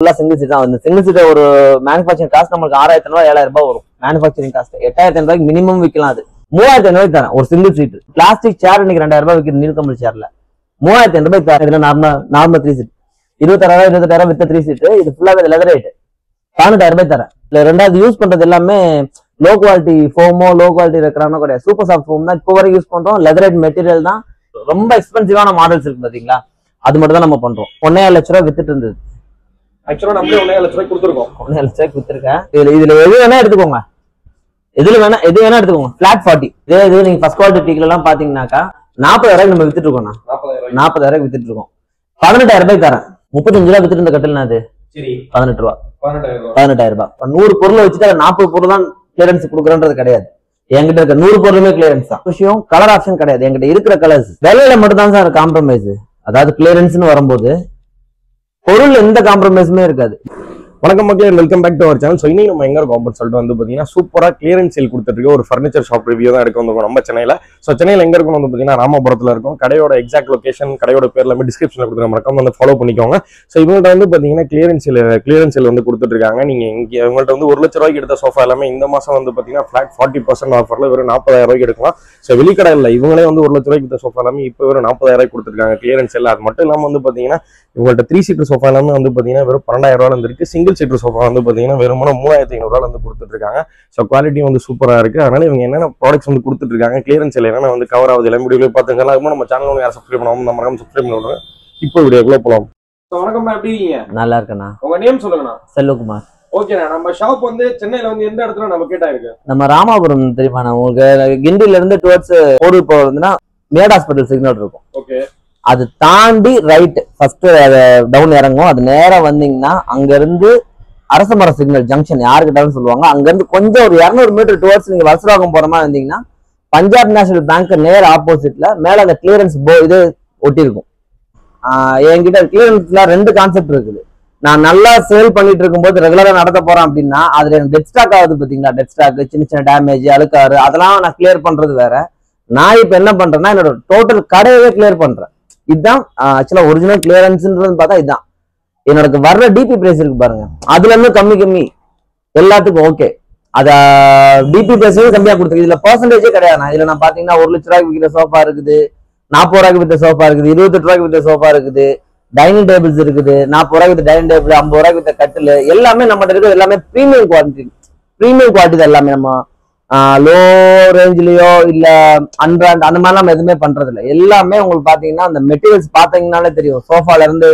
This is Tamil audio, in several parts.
ஃபுல்லா சிங்கிள் சீட் தான் வந்து சிங்கிள் சீட் ஒரு மேனுஃபேக்சரிங் காஸ்ட் நமக்கு 6,000 ரூபாய் 7,000 ரூபாய் வரும். மேனுஃபேக்சரிங் காஸ்ட் 8,000 ரூபாய்க்கு மினிமம் விற்கலாம். அது 3,000 ரூபாய்க்கு தரேன் ஒரு சிங்கிள் சீட். பிளாஸ்டிக் சேர் இன்னைக்கு 2,000 ரூபாய் விற்கிற நீலக்கம்பல் சேர்ல 3,000 ரூபாய் தரேன். இதுல நார்மல் 3 சீட் 26,000 28,000 வித்த 3 சீட். இது ஃபுல்லாவே லெதர் ரேட் 18,000 ரூபாய் தரேன். இல்ல ரெண்டாவது யூஸ் பண்றது எல்லாமே லோ குவாலிட்டி ஃபோமோ லோ குவாலிட்டி ரெக்ரானோ கிடையாது. சூப்பர் சாஃப்ட் ஃபோம் தான் இப்போ வரைக்கும் யூஸ் பண்றோம். லெதர் ரேட் மெட்டீரியல் தான். ரொம்ப எக்ஸ்பென்சிவான மாடல்ஸ் இருக்கு பாத்தீங்களா, அது மட்டும் தான் நம்ம பண்றோம். 1,5 லட்ச ரூபாய் வித்துட்டு இருந்தது. ஆக்சுவலா நம்மளே 1,5 லட்ச ரூபாய் கொடுத்துருக்கோம். 1,5 லட்ச ரூபாய் கொடுத்துருக்கேன். இதுல எது வேணா எடுத்துக்கோங்க, எது வேணா எடுத்துக்கோங்க. பிளாட் 40 இதே இது நீங்க ஃபர்ஸ்ட் குவாலிட்டி டீக்ல எல்லாம் பாத்தீங்கன்னாக்கா 40,000 நம்ம வித்துட்டு இருக்கோம். 40,000 வித்துட்டு இருக்கோம். 18,000 ரூபாய் தரேன். 35 ரூபாய் வித்துட்டு இருந்த கட்டில்னா அது சரி 18 ரூபாய் 18,000 ரூபாய். 100 பொருளை வச்சுட்டு 40 பொருள் தான் கிளியரன்ஸ் கொடுக்குறன்றது கிடையாது. என்கிட்ட இருக்க 100 பொருளுமே கிளியரன்ஸ் தான். விஷயம் கலர் ஆப்ஷன் கிடையாது. என்கிட்ட இருக்கிற கலர்ஸ் விலையில மட்டும் தான் சார் காம்ப்ரமைஸ். அதாவது கிளியரன்ஸ்னு வரும்போது பொருள் எந்த காம்ப்ரமைஸுமே இருக்காது. வணக்கம் மக்களே, welcome back to our channel. So இன்னைக்கு நம்ம எங்க இருக்கோம் அப்படின்னு சொல்லிட்டு வந்து பார்த்தீங்கன்னா சூப்பராக கிளியரன்ஸ் சேல் கொடுத்துட்டு இருக்க ஒரு ஃபர்னிச்சர் ஷாப் ரிவ்யூ தான் எடுக்க வந்திருக்கோம் நம்ம சென்னையில். ஸோ சென்னையில் எங்க இருக்கும் வந்து பார்த்தீங்கன்னா ராமபுரத்தில் இருக்கும். கடையோட எக்ஸாக்ட் லொகேஷன் கடையோட பேர் எல்லாமே டிஸ்கிரிப்ஷனில் கொடுத்துருக்க மறக்காம வந்து ஃபாலோ பண்ணிக்கோங்க. ஸோ இவங்கள்ட்ட வந்து பார்த்தீங்கன்னா கிளியரன்ஸ் சேல் வந்து கொடுத்துட்டு இருக்காங்க. நீங்க இங்கே இவங்கள்ட்ட வந்து 1 லட்ச ரூபாய்க்கு எடுத்த சோஃபா எல்லாமே இந்த மாசம் வந்து பார்த்தீங்கன்னா ஃபிளாட் 40% ஆஃபர்ல வெறும் 40,000 ரூபாய்க்கு எடுக்கலாம். ஸோ வெளிக்கடை இல்லை, இவங்களே வந்து 1 லட்ச ரூபாய்க்கு எடுத்த சோஃபா எல்லாமே இப்போ வெறும் 40,000 ரூபாய்க்கு கொடுத்துருக்காங்க கிளியரன்ஸ் சேல். அது மட்டும் இல்லாமல் வந்து பார்த்தீங்கன்னா இவங்கள்ட்ட 3 சீட்டர் சோஃபா எல்லாமே வந்து பார்த்தீங்கன்னா வெறும் 12,000 ரூபாய் இருக்கு. சிங்கிள் சீட்டர் சோஃபா வந்து பார்த்தீங்கன்னா வெறும் 3,500 ரூபாய் வந்து கொடுத்துட்டு இருக்காங்க. ஸோ குவாலிட்டியும் வந்து சூப்பராக இருக்கு. அதனால இவங்க என்னென்ன ப்ராடக்ட்ஸ் வந்து கொடுத்துட்டு இருக்காங்க, கிளியரன்ஸ் சேல் என்னென்ன வந்து கவர் ஆகுது எல்லாம் வீடியோவில் பார்த்துக்கலாம். அதுக்கு நம்ம சேனல் யாரும் சப்ஸ்கிரைப் பண்ணாமல் நம்ம சப்ஸ்கிரைப் பண்ணுவோம். இப்போ வீடியோக்குள்ள போகலாம். வணக்கம், எப்படி இருக்கீங்க? நல்லா இருக்கேண்ணா. உங்க நேம் சொல்லுங்கண்ணா. செல்வகுமார். ஓகேண்ணா, நம்ம ஷாப் வந்து சென்னையில வந்து எந்த இடத்துல நம்ம கேட்டா இருக்கு? நம்ம ராமாபுரம் தெரியுமா உங்களுக்கு? கிண்டில இருந்து டுவர்ட்ஸ் போரூர் போக வந்துன்னா மேட் ஹாஸ்பிட்டல் சிக்னல் இருக்கும். ஓகே, அது தாண்டி ரைட் ஃபர்ஸ்ட் டவுன் இறங்கும். அது நேரம் வந்தீங்கன்னா அங்க இருந்து அரசமர சிக்னல் ஜங்ஷன் யாருக்கிட்டாலும் சொல்லுவாங்க. அங்க இருந்து கொஞ்சம் ஒரு 200 மீட்டர் டுவர்ட்ஸ் நீங்க வலசராகம் போற மாதிரி வந்தீங்கன்னா பஞ்சாப் நேஷனல் பேங்க் நேர் ஆப்போசிட்ல மேல அந்த கிளியரன்ஸ் இது ஒட்டி இருக்கும். என்கிட்ட கிளியரன்ஸ்ல 2 கான்செப்ட் இருக்குது. நான் நல்லா சேல் பண்ணிட்டு இருக்கும்போது ரெகுலரா நடத்த போறேன் அப்படின்னா அதுல எனக்கு டெட் ஸ்டாக் ஆகுது பாத்தீங்களா. டெட் ஸ்டாக் சின்ன சின்ன டேமேஜ் அழுக்காறு அதெல்லாம் நான் கிளியர் பண்றது வேற. நான் இப்ப என்ன பண்றேன்னா என்னோட டோட்டல் கடையவே கிளியர் பண்றேன். இதுதான் ஆக்சுவலா ஒரிஜினல் கிளியரன்ஸ்ன்றது பார்த்தா இதுதான். என்னோட வர்ற டிபி பிரைஸ் இருக்கு பாருங்க, அதுல இருந்து கம்மி எல்லாத்துக்கும் ஓகே. அத டிபி பிரைஸ் கம்மியா கொடுத்துருக்கு. இதுல பெர்சன்டேஜே கிடையாது. இதுல நான் பாத்தீங்கன்னா 1 லட்ச ரூபாய்க்கு விற்கிற சோஃபா இருக்குது, 40 ரூபாய்க்கு வித்த சோஃபா இருக்குது, 28 ரூபாய்க்கு வித்த சோஃபா இருக்குது, டைனிங் டேபிள்ஸ் இருக்குது, 40 ரூபாய்க்கு வித்த டைனிங் டேபிள், 50 ரூபாய்க்கு வித்த கட்டில் எல்லாமே நம்ம இருக்குது. எல்லாமே பிரீமியம் குவாலிட்டி தான். எல்லாமே நம்ம லோ ரேஞ்சிலயோ இல்ல அன்பிராண்ட் அந்த மாதிரி நம்ம எதுவுமே பண்றது இல்லை. எல்லாமே உங்களுக்கு பாத்தீங்கன்னா அந்த மெட்டீரியல்ஸ் பாத்தீங்கன்னாலே தெரியும். சோஃபால இருந்து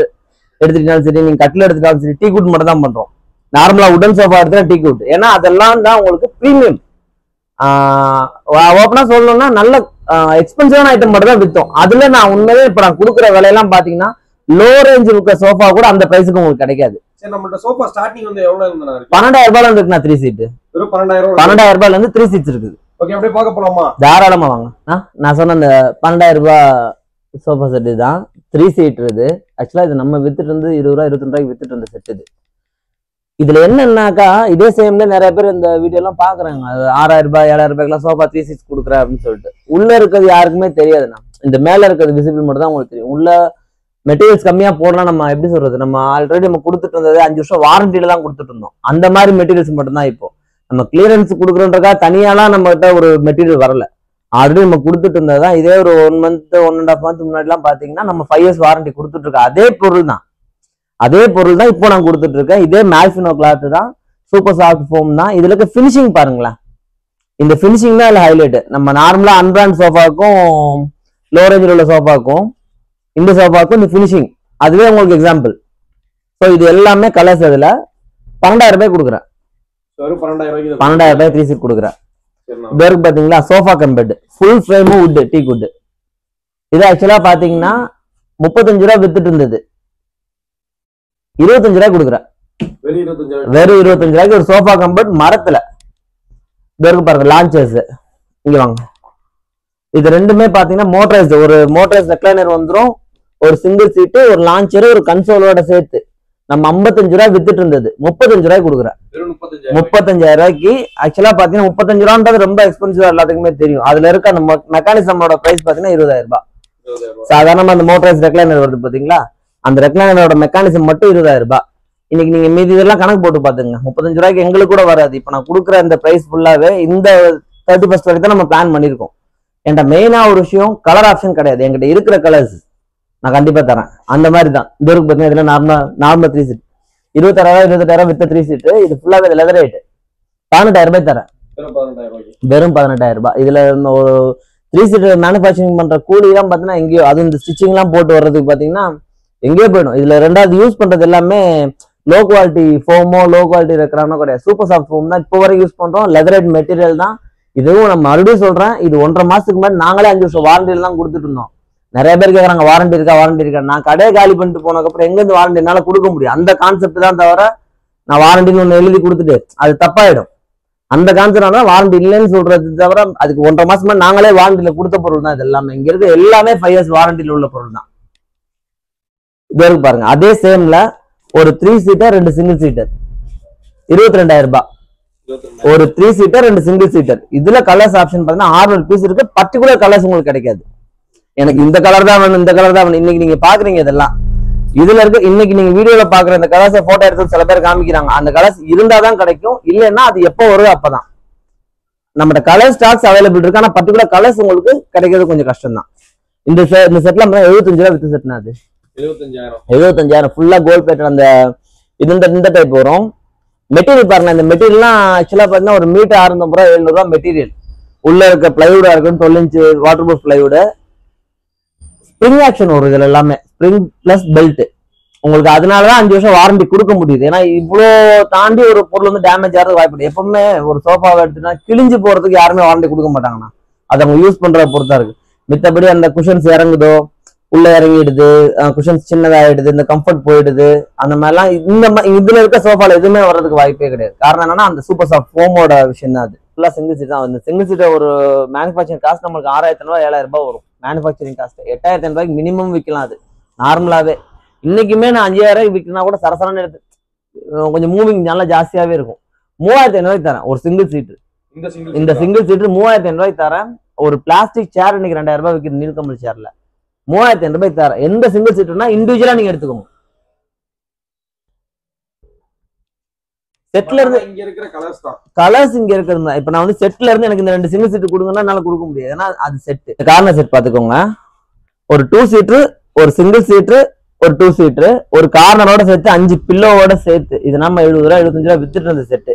எடுத்துக்கிட்டாலும் சரி, நீங்க கட்டில் எடுத்துட்டாலும் சரி, டீ குட் மட்டும் தான் பண்றோம். நார்மலா உடன் சோஃபா எடுத்தா டீ குட். ஏன்னா அதெல்லாம் தான் உங்களுக்கு பிரீமியம். ஓப்பனா சொல்லணும்னா நல்ல எக்ஸ்பென்சிவான ஐட்டம் மட்டும் தான் வித்தோம். அதுல நான் உண்மையிலே இப்ப நான் கொடுக்குற விலையெல்லாம் பாத்தீங்கன்னா லோ ரேஞ்ச் இருக்க சோஃபா கூட அந்த பிரைஸுக்கு உங்களுக்கு கிடைக்காது. நம்மளோட சோஃபா ஸ்டார்டிங் வந்து எவ்வளவு இருந்தா? 12,000 ரூபாயில இருக்குண்ணா 3 சீட். 12,000 ரூபாயில இருந்து 3 சீட்ஸ் இருக்குது. ஓகே, அப்படியே பார்க்க போலாமா? தாராளமா வாங்க. நான் சொன்ன அந்த 12,000 ரூபாய் சோஃபா செட் தான் 3 சீட் இது. ஆக்சுவலா இது நம்ம வித்துட்டு இருந்து 20 ரூபாய் 22 ரூபாய்க்கு வித்துட்டு இருந்த செட் இது. இதுல என்னன்னாக்கா இதே சேம்ல நிறைய பேர் இந்த வீடியோ எல்லாம் பாக்குறாங்க. 6,000 ரூபாய் 7,000 ரூபாய்க்குலாம் சோஃபா 3 சீட்ஸ் கொடுக்குறேன் அப்படின்னு சொல்லிட்டு உள்ள இருக்கிறது யாருக்குமே தெரியாதுண்ணா. இந்த மேல இருக்கிறது விசிபிள் மட்டும் தான் உங்களுக்கு தெரியும். உள்ள மெட்டீரியல்ஸ் கம்மியா போடலாம். நம்ம எப்படி சொல்றது, நம்ம ஆல்ரெடி நம்ம கொடுத்துட்டு இருந்தது 5 வருஷம் வாரண்டியில தான் கொடுத்துட்டு இருந்தோம். அந்த மாதிரி மெட்டீரியல்ஸ் மட்டும் தான் இப்போ நம்ம கிளியரன்ஸ் கொடுக்குறோன்றக்கா தனியாலாம் நம்ம கிட்ட ஒரு மெட்டீரியல் வரல. ஆல்ரெடி நம்ம கொடுத்துட்டு இருந்ததுதான். இதே ஒரு 1 மந்த் 1.5 மந்த் முன்னாடி எல்லாம் பாத்தீங்கன்னா நம்ம 5 இயர்ஸ் வாரண்டி கொடுத்துட்டு இருக்கோம். அதே பொருள் தான் இப்போ நான் கொடுத்துட்டு இருக்கேன். இதே மேல்ஃபினோ கிளாத் தான், சூப்பர் சாஃப்ட் ஃபோம் தான். இதுல இருக்க பினிஷிங் பாருங்களேன். இந்த பினிஷிங் தான் இதுல ஹைலைட். நம்ம நார்மலா அன்பிராண்ட் சோஃபாக்கும் லோ ரேஞ்சில் உள்ள சோஃபாக்கும் இந்த சோஃபாக்கும் இந்த பினிஷிங் அதுவே உங்களுக்கு எக்ஸாம்பிள். ஸோ இது எல்லாமே கலர்ஸ். அதுல 12,000 ரூபாய் கொடுக்குறேன். 12,000 ரூபாய் 3 சீட் கொடுக்குறேன். இது இருக்கு பாத்தீங்களா, சோஃபா கம் பெட் ஃபுல் ஃப்ரேமும் வுட் டீ குட். இது ஆக்சுவலா பாத்தீங்கன்னா 35 ரூபாய் வித்துட்டு இருந்தது, 25 ரூபாய் கொடுக்குறேன். வெறும் 25 ரூபாய்க்கு ஒரு சோஃபா கம்பெட் மரத்துல. இது இருக்கு பாருங்க லான்ச்சர்ஸ். இங்க வாங்க, இது ரெண்டுமே பாத்தீங்கன்னா மோட்டரைஸ்டு. ஒரு மோட்டரைஸ் ரெக்லைனர் வந்துடும், ஒரு சிங்கிள் சீட்டு, ஒரு லான்ச்சர், ஒரு கன்சோலோட சேர்த்து நம்ம 55 ரூபாய் வித்துட்டு இருந்தது 35 ரூபாய் கொடுக்குறேன். 35,000 ரூபாய்க்கு. ஆக்சுவலா பாத்தீங்கன்னா 35 ரூபான்றது ரொம்ப எக்ஸ்பென்சிவா எல்லாத்துக்குமே தெரியும். அதுல இருக்க அந்த மெக்கானிசமோட பிரைஸ் பாத்தீங்கன்னா 20,000 ரூபாய். சாதாரணமா அந்த மோட்டரைஸ் ரெக்லைனர் வருது பாத்தீங்களா, அந்த ரெக்லைனரோட மெக்கானிசம் மட்டும் 20,000 ரூபாய். இன்னைக்கு நீங்க மீதி இதெல்லாம் கணக்கு போட்டு பாத்துங்க, 35 ரூபாய்க்கு எங்களுக்கு கூட வராது. இப்ப நான் கொடுக்குற இந்த பிரைஸ் ஃபுல்லாவே இந்த 31st வரைக்கும் தான் நம்ம பிளான் பண்ணிருக்கோம். என்கிட்ட மெயினா ஒரு விஷயம், கலர் ஆப்ஷன் கிடையாது. என்கிட்ட இருக்கிற கலர்ஸ் நான் கண்டிப்பா தரேன். அந்த மாதிரி தான் இந்த இருக்கு பாத்தீங்கன்னா, இதுல நார்மல் 3 சீட் 26,000 வித் 3 சீட். இது ஃபுல்லாவே லெதர் ரேட் 18,000 ரூபாய் தரேன், வெறும் 18,000 ரூபாய். இதுல ஒரு 3 சீட் மேனுஃபேக்சரிங் பண்ற கூலி தான் பாத்தீங்கன்னா எங்கேயோ, அது இந்த ஸ்டிச்சிங் எல்லாம் போட்டு வர்றதுக்கு பாத்தீங்கன்னா எங்கேயோ போயிடும். இதுல ரெண்டாவது யூஸ் பண்றது எல்லாமே லோ குவாலிட்டி ஃபோமோ லோ குவாலிட்டி ரெக்ரானோ கிடையாது, சூப்பர் சாஃப்ட் ஃபோம் தான் இப்போ வரைக்கும் யூஸ் பண்றோம். லெதர் ரேட் மெட்டீரியல் தான். இதுவும் நம்ம மறுபடியும் சொல்றேன், இது 1.5 மாசத்துக்கு முன்னாடி நாங்களே 5 வருஷம் வாரண்டியில தான் கொடுத்துட்டு இருந்தோம். நிறைய பேர் கேட்கறாங்க வாரண்டி இருக்கா. நான் கடையை காலி பண்ணிட்டு போனதுக்கப்புறம் எங்க இருந்து வாரண்டி என்னால கொடுக்க முடியும்? அந்த கான்செப்ட் தான் தவிர நான் வாரண்டின்னு ஒண்ணு எழுதி கொடுத்துட்டு அது தப்பாயிடும். அந்த கான்செப்ட் வாரண்டி இல்லைன்னு சொல்றது தவிர, அதுக்கு 1.5 மாசமா நாங்களே வாரண்டியில கொடுத்த பொருள் தான் இது எல்லாமே. இங்க இருக்க எல்லாமே 5 years வாரண்டியில உள்ள பொருள் தான். இது இருக்கு பாருங்க. அதே சேம்ல ஒரு 3 சீட்டர் 2 சிங்கிள் சீட்டர் 22,000 ரூபாய். ஒரு 3 சீட்டர் 2 சிங்கிள் சீட்டர். இதுல கலர்ஸ் ஆப்ஷன் பாத்தீங்கன்னா 600 பீஸ் இருக்கு. பர்டிகுலர் கலர்ஸ் உங்களுக்கு கிடைக்காது. எனக்கு இந்த கலர் தான் வேணும், இந்த கலர் தான் வேணும். இன்னைக்கு நீங்க பாக்குறீங்க இதெல்லாம் இதுல இருக்கு. இன்னைக்கு நீங்க வீடியோல பாக்குற இந்த கலர்ஸை போட்டோ எடுத்து சில பேர் காமிக்கிறாங்க. அந்த கலர்ஸ் இருந்தாதான் கிடைக்கும், இல்லைன்னா அது எப்போ வருது அப்பதான். நம்மகிட்ட கலர் ஸ்டாக்ஸ் அவைலபிள் இருக்கு, ஆனா பர்டிகுலர் கலர்ஸ் உங்களுக்கு கிடைக்கிறது கொஞ்சம் கஷ்டம் தான். இந்த செட்ல 75 ரூபாய் வித் செட்னா அது 75,000 ஃபுல்லா கோல்ட் பிளேட். அந்த இந்த டைப் வரும். மெட்டீரியல் பாருங்க, இந்த மெட்டீரியல்லாம் ஆக்சுவலா பாத்தீங்கன்னா ஒரு மீட்டர் 650 ரூபாய் 700 ரூபாய் மெட்டீரியல். உள்ள இருக்க பிளைவுடா இருக்கும், 12 inch water proof plywood. Spring action வரும் இதுல எல்லாமே, ஸ்ப்ரிங் பிளஸ் பெல்ட். உங்களுக்கு அதனாலதான் 5 வருஷம் வாரண்டி கொடுக்க முடியுது. ஏன்னா இவ்வளோ தாண்டி ஒரு பொருள் வந்து டேமேஜ் ஆகிறது வாய்ப்பு. எப்பவுமே ஒரு சோஃபாவை எடுத்துனா கிழிஞ்சு போறதுக்கு யாருமே வாரண்டி கொடுக்க மாட்டாங்கண்ணா. அதை அவங்க யூஸ் பண்றத பொறுத்தா இருக்கு. மித்தபடி அந்த குஷன்ஸ் இறங்குதோ, உள்ள இறங்கிடுது, குஷன்ஸ் சின்னதாயிடுது, இந்த கம்ஃபர்ட் போயிடுது, அந்த மாதிரிலாம் இதுல இருக்க சோஃபால எதுவுமே வர்றதுக்கு வாய்ப்பே கிடையாது. காரணம் என்னன்னா அந்த சூப்பர் சாஃப்ட் ஃபோமோட விஷயம் தான் அது. ஃபுல்லா சிங்கிள் சீட் தான். அந்த சிங்கிள் சீட்டை ஒரு மேனுஃபேக்சரிங் காஸ்ட் நம்மளுக்கு 6,000 ரூபாய் 7,000 ரூபாய் வரும். மேனுஃபேக்சரிங் காஸ்ட் 8,000 ரூபாய்க்கு மினிமம் விற்கலாம். அது நார்மலாவே இன்னைக்குமே நான் 5,000 ரூபாய்க்கு விற்கிறனா கூட சரசரன்னு எடுத்து கொஞ்சம் மூவிங் நல்லா ஜாஸ்தியாவே இருக்கும். 3,500 ரூபாய்க்கு தரேன் ஒரு சிங்கிள் சீட்டு. இந்த சிங்கிள் சீட்டு 3,500 ரூபாய்க்கு தரேன். ஒரு பிளாஸ்டிக் சேர் இன்னைக்கு 2,000 ரூபாய் விற்கிற நீல்கமல் சேர்ல 3,500 ரூபாய்க்கு தரேன். எந்த சிங்கிள் சீட்டுனா இண்டிவிஜுவலா நீங்க எடுத்துக்கோங்க. செட்ல இருந்து இங்க இருக்கிற கலர்ஸ் இங்க இருக்கிறது. இப்ப நான் வந்து செட்ல இருந்து எனக்கு இந்த 2 சிங்கிள் சீட் கொடுங்கன்னா என்னால கொடுக்க முடியாது. ஏன்னா அது செட். கார்னர் செட் பாத்துக்கோங்க. ஒரு 2 சீட்டு, ஒரு சிங்கிள் சீட்டு, ஒரு 2 சீட்டு, ஒரு கார்னரோட சேர்த்து 5 பில்லோவோட சேர்த்து இது நம்ம 70 ரூபாய் 75 ரூபாய் வித்துட்டு இருந்த செட்டு.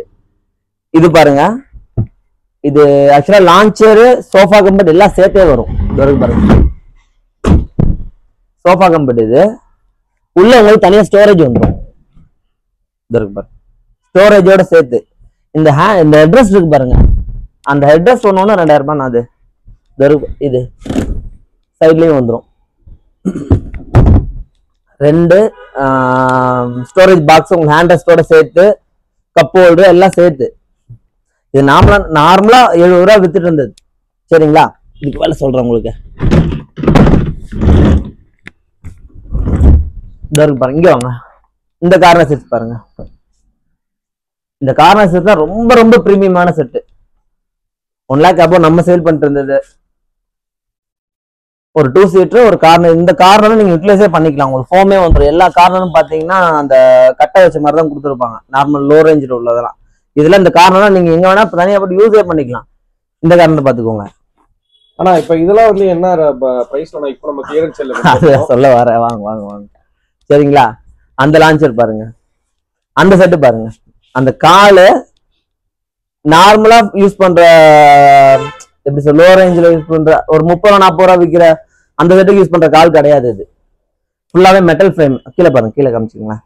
இது பாருங்க, இது ஆக்சுவலா லான்ச்சர் சோஃபா கம்பெட் எல்லாம் சேர்த்தே வரும். பாருங்க சோஃபா கம்பெட். இது உள்ள உங்களுக்கு தனியா ஸ்டோரேஜ் வந்துடும். பாருங்க ஸ்டோரேஜோட சேர்த்து இந்த ஹெட்ரஸ் இருக்கு பாருங்க. அந்த ஹெட்ரஸ் ஒண்ணு 2,000 ரூபாய். அது இது சைட்லயும் வந்துடும். 2 ஸ்டோரேஜ் பாக்ஸ் உங்களுக்கு ஹேண்ட் ரெஸ்டோட சேர்த்து, கப் ஹோல்டர் எல்லாம் சேர்த்து. இது நார்மலா 70 ரூபாய் வித்துட்டு இருந்தது. சரிங்களா? இதுக்கு வேலை சொல்றேன் உங்களுக்கு. பாருங்க இங்க வாங்க. இந்த கார்னர் செட் பாருங்க. இந்த கார்னர் செட் தான் ரொம்ப ரொம்ப பிரீமியமான செட்டு. 1 lakh அப்போ நம்ம சேல் பண்ணிட்டு இருந்தது. ஒரு 2 சீட்டர் ஒரு கார்னர். இந்த கார்னரும் நீங்க யூட்டிலைஸே பண்ணிக்கலாம். உங்களுக்கு ஃபோமே வந்துடும். எல்லா கார்னரும் பாத்தீங்கன்னா அந்த கட்டை வச்ச மாதிரி தான் கொடுத்துருப்பாங்க, நார்மல் லோ ரேஞ்சில் உள்ளதெல்லாம். இதுல இந்த கார்னரும் நீங்க எங்க வேணா தனியா போட்டு யூஸே பண்ணிக்கலாம். இந்த கார்னர் பாத்துக்கோங்க. ஆனா இப்ப இதெல்லாம் வந்து என்ன பிரைஸ் இப்ப நம்ம கிளியரன்ஸ் சேல்ல சொல்ல வர வாங்க வாங்க வாங்க. சரிங்களா? அந்த லான்ச்சர் பாருங்க, அந்த செட்டு பாருங்க. அந்த காலு நார்மலா யூஸ் பண்ற, எப்படி சொல்ல, லோ ரேஞ்சில் யூஸ் பண்ற ஒரு 30-40 ரூபாய் விற்கிற அந்த செட்டுக்கு யூஸ் பண்ற கால் கிடையாது. இது ஃபுல்லாவே மெட்டல் ஃப்ரேம். கீழே பாருங்க, கீழே காமிச்சிங்களா?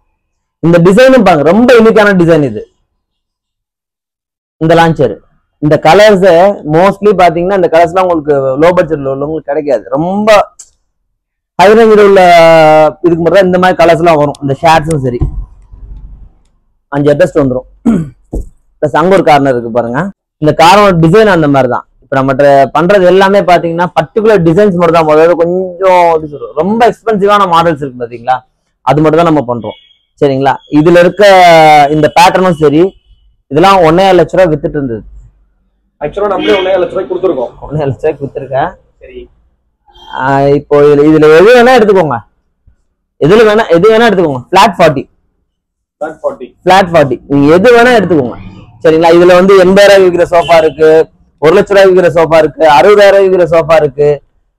இந்த டிசைனும் பாருங்க, ரொம்ப யூனிக்கான டிசைன் இது. இந்த லான்ச்சர் இந்த கலர்ஸ் மோஸ்ட்லி பாத்தீங்கன்னா இந்த கலர்ஸ்லாம் உங்களுக்கு லோ பட்ஜெட்ல உள்ளவங்களுக்கு கிடைக்காது. ரொம்ப ஹை ரேஞ்சில் உள்ள இதுக்கு மட்டும் இந்த மாதிரி கலர்ஸ் எல்லாம் வரும். இந்த ஷேட்ஸும் சரி 5 அட்ஜஸ்ட் வந்துடும். பிளஸ் அங்க ஒரு கார்னர் இருக்கு பாருங்க. இந்த கார்னர் டிசைன் அந்த மாதிரி தான். இப்ப நம்ம பண்றது எல்லாமே பாத்தீங்கன்னா பர்டிகுலர் டிசைன்ஸ் மட்டும் தான். அதாவது கொஞ்சம் ரொம்ப எக்ஸ்பென்சிவான மாடல்ஸ் இருக்கு பாத்தீங்களா, அது மட்டும் தான் நம்ம பண்றோம். சரிங்களா? இதுல இருக்க இந்த பேட்டர்னும் சரி, இதெல்லாம் 1.5 லட்ச ரூபாய் வித்துட்டு இருந்தது. ஆக்சுவலா நம்மளே 1.5 லட்ச ரூபாய் கொடுத்துருக்கோம். 1.5 லட்ச ரூபாய்க்கு வித்துருக்கேன். சரி, இப்போ இதுல எது வேணா எடுத்துக்கோங்க. எது வேணா எடுத்துக்கோங்க. பிளாட் 40 பிளாட் 40 நீங்க எது வேணா எடுத்துக்கோங்க சரிங்களா. இதுல வந்து 80,000 விற்கிற சோஃபா இருக்கு, 1,00,000 விற்கிற சோஃபா இருக்கு, 60,000 விற்கிற சோஃபா இருக்கு.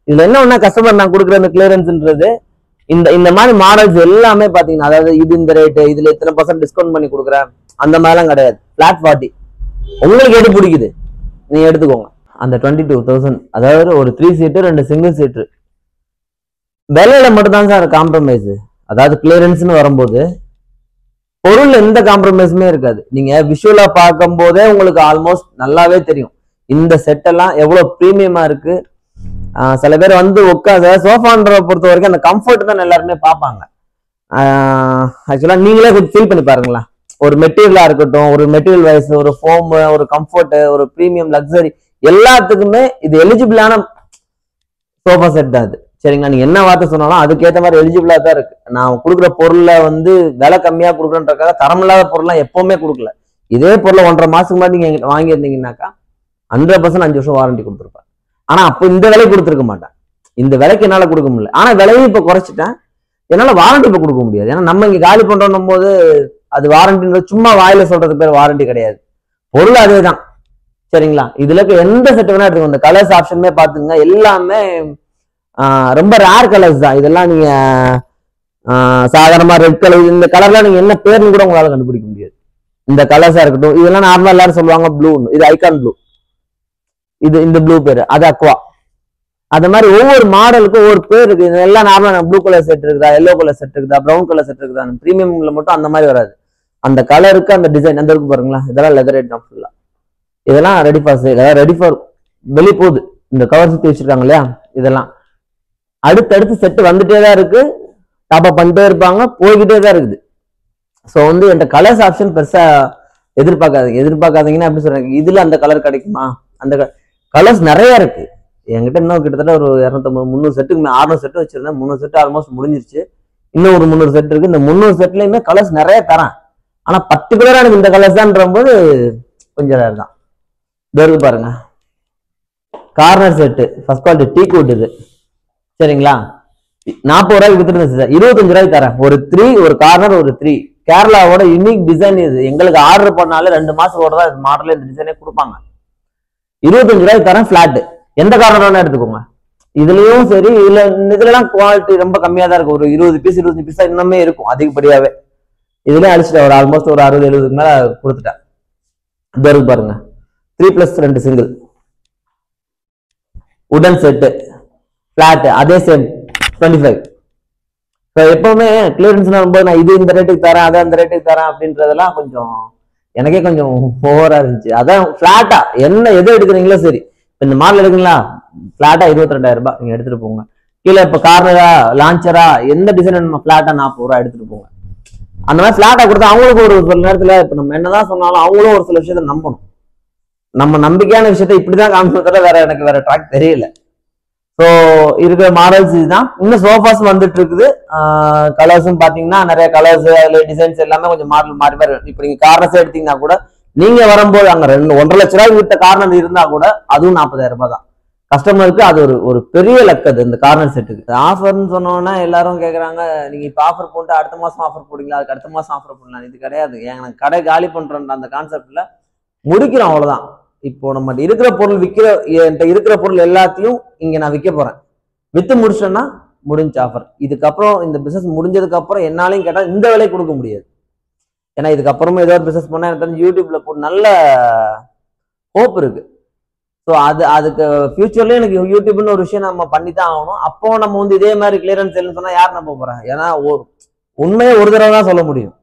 இதுல என்ன ஒண்ணா கஸ்டமர் நான் கொடுக்குற இந்த கிளியரன்ஸ்ன்றது இந்த மாதிரி மாடல்ஸ் எல்லாமே பாத்தீங்கன்னா, அதாவது இது இந்த ரேட்டு, இதுல இத்தனை % டிஸ்கவுண்ட் பண்ணி கொடுக்குறேன் அந்த மாதிரிலாம் கிடையாது. பிளாட் 40 உங்களுக்கு எது பிடிக்குது நீங்க எடுத்துக்கோங்க. அந்த 22,000 அதாவது ஒரு 3 சீட்டு 2 சிங்கிள் சீட்டு விலையில மட்டும் தான் சார் காம்ப்ரமைஸ். அதாவது கிளியரன்ஸ்னு வரும்போது பொருள் எந்த காம்ப்ரமைஸுமே இருக்காது. நீங்க விஷுவலா பார்க்கும் போதே உங்களுக்கு ஆல்மோஸ்ட் நல்லாவே தெரியும் இந்த செட் எல்லாம் எவ்வளவு பிரீமியமா இருக்கு. சில பேர் வந்து உட்காந்து சோஃபான்ற பொறுத்த வரைக்கும் அந்த கம்ஃபர்ட் தான் எல்லாருமே பார்ப்பாங்க. ஆக்சுவலா நீங்களே கொஞ்சம் ஃபீல் பண்ணி பாருங்களா, ஒரு மெட்டீரியலா இருக்கட்டும், ஒரு மெட்டீரியல் வைஸ், ஒரு ஃபோம், ஒரு கம்ஃபர்ட், ஒரு பிரீமியம் லக்ஸரி எல்லாத்துக்குமே இது எலிஜிபிளான சோஃபா செட் தான் இது சரிங்களா. நீங்க என்ன வார்த்தை சொன்னாலும் அதுக்கேற்ற மாதிரி எலிஜிபிளா தான் இருக்கு. நான் கொடுக்குற பொருள்ல வந்து விலை கம்மியா கொடுக்குறேன்றக்காக தரமில்லாத பொருள்லாம் எப்பவுமே கொடுக்கல. இதே பொருளை 1.5 மாசத்துக்கு முன்னாடி நீங்க எங்கிட்ட வாங்கியிருந்தீங்கன்னாக்கா 100% 5 வருஷம் வாரண்டி கொடுத்துருப்பேன். ஆனா அப்போ இந்த விலை கொடுத்துருக்க மாட்டேன். இந்த விலைக்கு என்னால கொடுக்க முடியல. ஆனா விலையும் இப்ப குறைச்சிட்டேன், என்னால வாரண்டி இப்ப கொடுக்க முடியாது. ஏன்னா நம்ம இங்க காலி பண்றோம் போது அது வாரண்டின்றது சும்மா வாயில சொல்றதுக்கு பேர் வாரண்டி கிடையாது, பொருள் அதே தான் சரிங்களா. இதுல எந்த செட் வேணா எடுத்துக்கோங்க. இந்த கலர்ஸ் ஆப்ஷனுமே பாத்துங்க, எல்லாமே ரொம்ப ரேர் கலர்ஸ் தான். இதெல்லாம் நீங்க சாதாரணமா ரெட் கலர், இந்த கலர்லாம் நீங்க என்ன பேர்னு கூட உங்களால கண்டுபிடிக்க முடியாது. இந்த கலர்ஸா இருக்கட்டும், இதெல்லாம் நார்மலா எல்லாரும் சொல்லுவாங்க ப்ளூ, இது ஐகான் ப்ளூ, இது இந்த ப்ளூ பேரு, அது அக்வா. அந்த மாதிரி ஒவ்வொரு மாடலுக்கும் ஒவ்வொரு பேர் இருக்கு. இதெல்லாம் நார்மலா ப்ளூ கலர் செட் இருக்குதா, எல்லோ கலர் செட் இருக்குதா, ப்ரௌன் கலர் செட் இருக்குதா. பிரீமியம்ல மட்டும் அந்த மாதிரி வராது. அந்த கலருக்கு அந்த டிசைன் அந்த இருக்கு பாருங்களா, இதெல்லாம் லெதர் ஐட்டம் ஃபுல்லா. இதெல்லாம் ரெடி ஃபார் சேல், அதாவது ரெடி ஃபார் வெளி போகுது. இந்த கவர் சுத்தி வச்சிருக்காங்க இல்லையா, இதெல்லாம் அடுத்தடுத்து செட் வந்துட்டே தான் இருக்கு, டாப் அப் பண்ணிட்டே இருப்பாங்க, போய்கிட்டே தான் இருக்குது. ஸோ வந்து என்கிட்ட கலர்ஸ் ஆப்ஷன் பெருசா எதிர்பார்க்காதீங்கன்னா எப்படி சொல்றேன், இதுல அந்த கலர் கிடைக்குமா, அந்த கலர்ஸ் நிறைய இருக்கு என்கிட்ட. இன்னும் கிட்டத்தட்ட ஒரு 250-300 செட்டுக்கு 600 செட்டு வச்சிருந்தேன். 300 செட்டு ஆல்மோஸ்ட் முடிஞ்சிருச்சு. இன்னும் ஒரு 300 செட் இருக்கு. இந்த 300 செட்லயுமே கலர்ஸ் நிறைய தரேன். ஆனா பர்டிகுலரா எனக்கு இந்த கலர்ஸ் தான் போது கொஞ்சம் ரேர் தான். இது பாருங்க, corner set first quality tea கூட் இது சரிங்களா. 40 ரூபாய்க்கு வித்துட்டு 25 ரூபாய்க்கு தரேன். ஒரு 3, ஒரு கார்னர், ஒரு 3. கேரளாவோட யூனிக் டிசைன் இது. எங்களுக்கு ஆர்டர் பண்ணாலே 2 மாசத்தோட தான் இந்த மாடல் இந்த டிசைனே கொடுப்பாங்க. 25 ரூபாய்க்கு தரேன் பிளாட். எந்த கார்னர் வேணா எடுத்துக்கோங்க. இதுலயும் சரி, இதுலாம் குவாலிட்டி ரொம்ப கம்மியா தான் இருக்கும். ஒரு 20 பீஸ் 25 பீஸா இன்னுமே இருக்கும் அதிகப்படியாவே. இதுலயும் அழிச்சிட்டேன். ஒரு ஆல்மோஸ்ட் ஒரு 60-70 மேல கொடுத்துட்டேன். இது பாருங்க, 3+2 சிங்கிள் உடன் செட்டு பிளாட், அதே சேம் 25. எப்பவுமே கிளியரன்ஸ் வரும்போது நான் இது இந்த ரேட்டுக்கு தரேன், அதை அந்த ரேட்டுக்கு தரேன் அப்படின்றதெல்லாம் கொஞ்சம் எனக்கே கொஞ்சம் ஓவரா இருந்துச்சு. அதான் பிளாட்டா என்ன எது எடுக்கிறீங்களோ சரி, இந்த மாடல் எடுக்கீங்களா பிளாட்டா 22,000 ரூபாய் நீங்க எடுத்துட்டு போங்க. கீழே இப்ப கார்னரா, லான்ச்சரா, எந்த டிசைன் வேணுமா பிளாட்டா 40 ரூபாய் எடுத்துட்டு போங்க. அந்த மாதிரி பிளாட்டா கொடுத்தா அவங்களுக்கு ஒரு சில நேரத்துல இப்ப நம்ம என்னதான் சொன்னாலும் அவங்களும் ஒரு சில விஷயத்த நம்பணும். நம்ம நம்பிக்கையான விஷயத்த இப்படிதான் காமிச்சத வேற எனக்கு வேற ட்ராக் தெரியல. ஸோ இருக்கிற மாடல்ஸ் இதுதான். இன்னும் சோஃபாஸ் வந்துட்டு இருக்குது. கலர்ஸும் பாத்தீங்கன்னா நிறைய கலர்ஸ், அதுல டிசைன்ஸ் எல்லாமே கொஞ்சம் மாடல் மாறி மாறி. இப்ப நீங்க கார்னர்ஸ் எடுத்தீங்கன்னா கூட நீங்க வரும்போது அங்க 1.5 லட்ச ரூபாய்க்கு வித்த கார்னர் இருந்தா கூட அதுவும் 40,000 ரூபாய் தான். கஸ்டமருக்கு அது ஒரு பெரிய லக்கது இந்த கார்னர் செட்டுக்கு. ஆஃபர்னு சொன்னோன்னா எல்லாரும் கேட்கறாங்க, நீங்க இப்ப ஆஃபர் போட்டு அடுத்த மாசம் ஆஃபர் போடுங்களா, அதுக்கு அடுத்த மாசம் ஆஃபர் பண்ணலாம். இது கிடையாது. எனக்கு கடை காலி பண்றோன்ற அந்த கான்செப்ட்ல முடிக்கிறோம், அவ்வளவுதான். இப்போ நம்ம இருக்கிற பொருள் என்கிட்ட இருக்கிற பொருள் எல்லாத்தையும் இங்க நான் விற்க போறேன். வித்து முடிச்சேன்னா முடிஞ்ச ஆஃபர். இதுக்கப்புறம் இந்த பிசினஸ் முடிஞ்சதுக்கு அப்புறம் என்னாலையும் கேட்டா இந்த விலை கொடுக்க முடியாது. ஏன்னா இதுக்கப்புறமும் ஏதோ ஒரு பிசினஸ் பண்ணா எனக்கு தெரிஞ்சு யூடியூப்ல போட்டு நல்ல ஹோப் இருக்கு. ஸோ அதுக்கு ஃபியூச்சர்லயும் எனக்கு யூடியூப்னு ஒரு விஷயம் நம்ம பண்ணித்தான் ஆகணும். அப்போ நம்ம வந்து இதே மாதிரி கிளியரன்ஸ் சேல்னு சொன்னா யார் நம்ப போறேன்? ஏன்னா உண்மையை ஒரு தடவை தான் சொல்ல முடியும்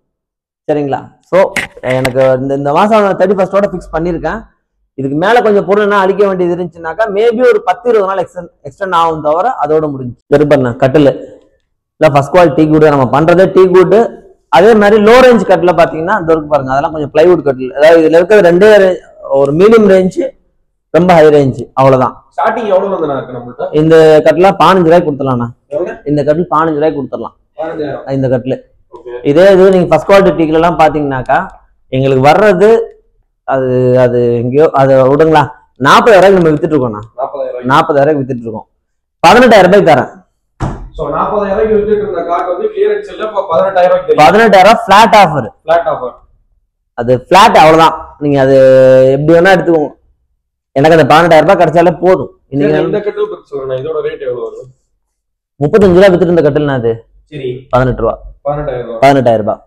சரிங்களா. ஸோ எனக்கு இந்த மாசம் 31 ஃபிக்ஸ் பண்ணியிருக்கேன். இதுக்கு மேல கொஞ்சம் பொருள் என்ன அழிக்க வேண்டியது இருந்துச்சுனாக்கா மேபி ஒரு 10-20 நாள் எக்ஸ்டெண்ட் ஆகும் தவிர அதோட முடிஞ்சு. வெறுப்பண்ண கட்டில் இல்லை ஃபர்ஸ்ட் குவாலிட்டி டீ குட் நம்ம பண்றதே டீ குட். அதே மாதிரி லோ ரேஞ்ச் கட்டில் பாத்தீங்கன்னா இந்த இருக்கு பாருங்க, அதெல்லாம் கொஞ்சம் பிளைவுட் கட்டில். அதாவது இதுல இருக்கிறது 2 ஒரு மீடியம் ரேஞ்சு, ரொம்ப ஹை ரேஞ்சு, அவ்வளவுதான். ஸ்டார்டிங் எவ்வளவு இருக்கு நம்மள்ட்ட? இந்த கட்டில 15 ரூபாய்க்கு கொடுத்துடலாம்ண்ணா. இந்த கட்டில் 15 ரூபாய்க்கு கொடுத்துடலாம் இந்த கட்டில். இதே இது நீங்க ஃபர்ஸ்ட் குவாலிட்டி டீக்ல எல்லாம் பாத்தீங்கன்னாக்கா எங்களுக்கு வர்றது அது எங்கேயோ அதை விடுங்களா 40,000 ரூபாய்க்கு நம்ம வித்துட்டு இருக்கோம்ண்ணா. 40,000 ரூபாய்க்கு வித்துட்டு இருக்கோம். 18,000 ரூபாய்க்கு தரேன். சோ 40000 ரூபாய்க்கு வித்துட்டு இருந்த கார் வந்து கிளியரன்ஸ் இல்ல இப்ப 18000 ரூபாய்க்கு 18000 ஃபிளாட் ஆஃபர். Flat offer. அது ஃபிளாட் அவ்வளவுதான். நீங்க அது எப்படி வேணா எடுத்துக்கோங்க. எனக்கு அந்த 18000 ரூபாய் கிடைச்சாலே போதும். இன்னைக்கு இந்த கட்டில் பத்தி சொல்றேன். இதோட ரேட் எவ்வளவு வரும்? 35 ரூபாய் வித்துட்டு இருந்த கட்டில்னா அது சரி 18 ரூபாய். 18000 ரூபாய்.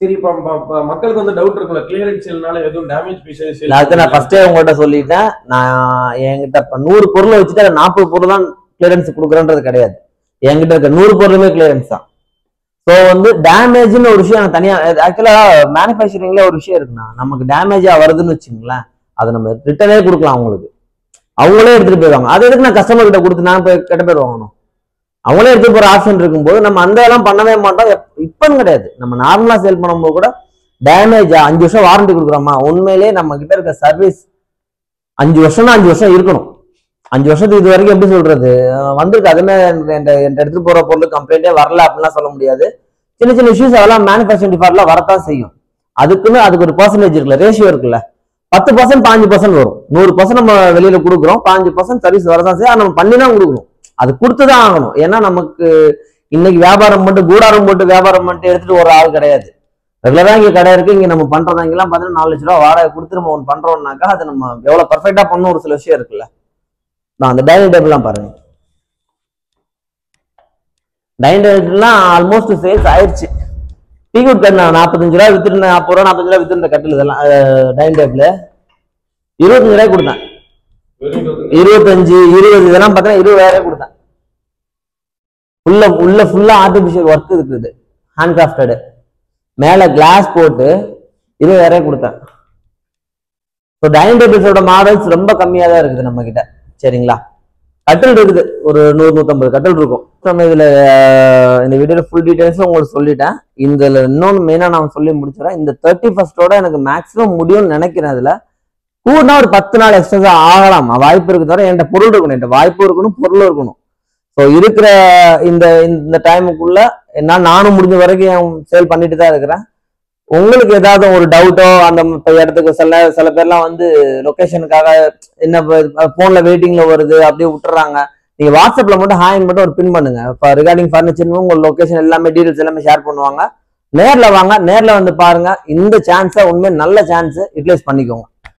சரி இப்ப மக்களுக்கு வந்து டவுட் இருக்குல்ல கிளியரன்ஸ் சேல்னால எதுவும் டேமேஜ் பீஸஸ் அதுக்கு நான் ஃபர்ஸ்டே உங்கள்கிட்ட சொல்லிட்டேன். நான் என்கிட்ட 100 பொருளை வச்சுட்டு 40 பொருள் தான் கிளியரன்ஸ் கொடுக்குறேன்றது கிடையாது. என்கிட்ட இருக்க 100 பொருளுமே கிளியரன்ஸ் தான். ஸோ வந்து டேமேஜ்னு ஒரு விஷயம் எனக்கு தனியா ஆக்சுவலா மேனுஃபேக்சரிங்ல ஒரு விஷயம் இருக்குண்ணா, நமக்கு டேமேஜா வருதுன்னு வச்சுங்களேன், அதை நம்ம ரிட்டர்னே கொடுக்கலாம் அவங்களுக்கு, அவங்களே எடுத்துட்டு போயிடுவாங்க. அது எதுக்கு நான் கஸ்டமர் கிட்ட கொடுத்து நான் போய் கெட்ட பேர் வாங்கணும்? அவங்களே எடுத்து போற ஆப்ஷன் இருக்கும்போது நம்ம அந்த எல்லாம் பண்ணவே மாட்டோம். இப்பன்னு கிடையாது, நம்ம நார்மலா சேல் பண்ணும்போது கூட டேமேஜ் 5 வருஷம் வாரண்டி கொடுக்குறோமா, உண்மையிலேயே நம்ம கிட்ட இருக்க சர்வீஸ் 5 வருஷம்னா 5 வருஷம் இருக்கணும். 5 வருஷத்துக்கு இது வரைக்கும் எப்படி சொல்றது வந்திருக்கு. அதுமே என் எடுத்துட்டு போற பொருள் கம்ப்ளைண்டே வரல அப்படின்லாம் சொல்ல முடியாது. சின்ன சின்ன இஷ்யூஸ் அதெல்லாம் மேனுஃபேக்சரிங் டிபார்ட்மெண்ட்ல வரத்தான் செய்யும். அதுக்கு ஒரு பர்சன்டேஜ் இருக்குல்ல, ரேஷியோ இருக்குல்ல, 10% 5% வரும். 100% நம்ம வெளியில கொடுக்குறோம், 5% சர்வீஸ் வரதான் செய்யும். நம்ம பண்ணி தான் கொடுக்கணும், அது கொடுத்துதான் ஆகணும். ஏன்னா நமக்கு இன்னைக்கு வியாபாரம் மட்டும் கூடாரம் போட்டு வியாபாரம் மட்டும் எடுத்துட்டு ஒரு ஆள் கிடையாது. ரெகுலரா இங்க கடை இருக்கு, இங்க நம்ம பண்றதா இங்கெல்லாம் பாத்தீங்கன்னா 4 லட்ச ரூபா வாடகை கொடுத்து நம்ம ஒன்று பண்றோம்னாக்கா அது நம்ம எவ்வளவு பர்ஃபெக்டா பண்ணணும் ஒரு சில விஷயம் இருக்குல்ல. நான் அந்த டைனிங் டேபிள்லாம் பாருங்க, டைனிங் டேபிள்லாம் ஆல்மோஸ்ட் சேல்ஸ் ஆயிடுச்சு. டீகுட் கட் நான் 45 ரூபா வித்துருந்தேன், 40 ரூபா 45 ரூபா வித்துருந்த கட்டில் இதெல்லாம் டைனிங் டேபிள் 25 ரூபாய் கொடுத்தேன். 25, 20 இதெல்லாம் பார்த்தா 20,000 கொடுத்தேன். ஃபுல்லா ஆர்டிபிஷியல் ஒர்க் இருக்குது, ஹேண்ட் கிராஃப்டட், மேல கிளாஸ் போட்டு 20,000 கொடுத்தேன். ஸோ டைனிங் டேபிள்ஸோட மாடல்ஸ் ரொம்ப கம்மியா தான் இருக்குது நம்ம கிட்ட. சரிங்களா, கட்டில் இருக்குது ஒரு 100-150 கட்டில் இருக்கும். நம்ம இதுல இந்த வீடியோல ஃபுல் டீடைல்ஸும் உங்களுக்கு சொல்லிட்டேன். இதுல இன்னொன்று மெயினா நான் சொல்லி முடிச்சிடறேன். இந்த 31st எனக்கு மேக்ஸிமம் முடியும்னு நினைக்கிறேன். அதுல கூடனா ஒரு 10 நாள் எக்ஸ்ட்ரா ஆகலாம், வாய்ப்பு இருக்கு. தவிர என்கிட்ட பொருள் இருக்கணும், என்கிட்ட வாய்ப்பு இருக்கணும், பொருளும் இருக்கணும். ஸோ இருக்கிற இந்த டைமுக்குள்ள என்ன நானும் முடிஞ்ச வரைக்கும் சேல் பண்ணிட்டு தான் இருக்கிறேன். உங்களுக்கு ஏதாவது ஒரு டவுட்டோ அந்த இடத்துக்கு சில பேர்லாம் வந்து லொகேஷனுக்காக என்ன போன்ல வெயிட்டிங்ல வருது அப்படியே விட்டுறாங்க. நீங்க வாட்ஸ்அப்ல மட்டும் ஹாயின் மட்டும் ஒரு பின் பண்ணுங்க. இப்போ ரிகார்டிங் ஃபர்னிச்சர் உங்க லொகேஷன் எல்லாமே டீடைல்ஸ் எல்லாமே ஷேர் பண்ணுவாங்க. நேர்ல வாங்க, நேர்ல வந்து பாருங்க. இந்த சான்ஸை உண்மையை நல்ல சான்ஸ் யூட்டிலைஸ் பண்ணிக்கோங்க.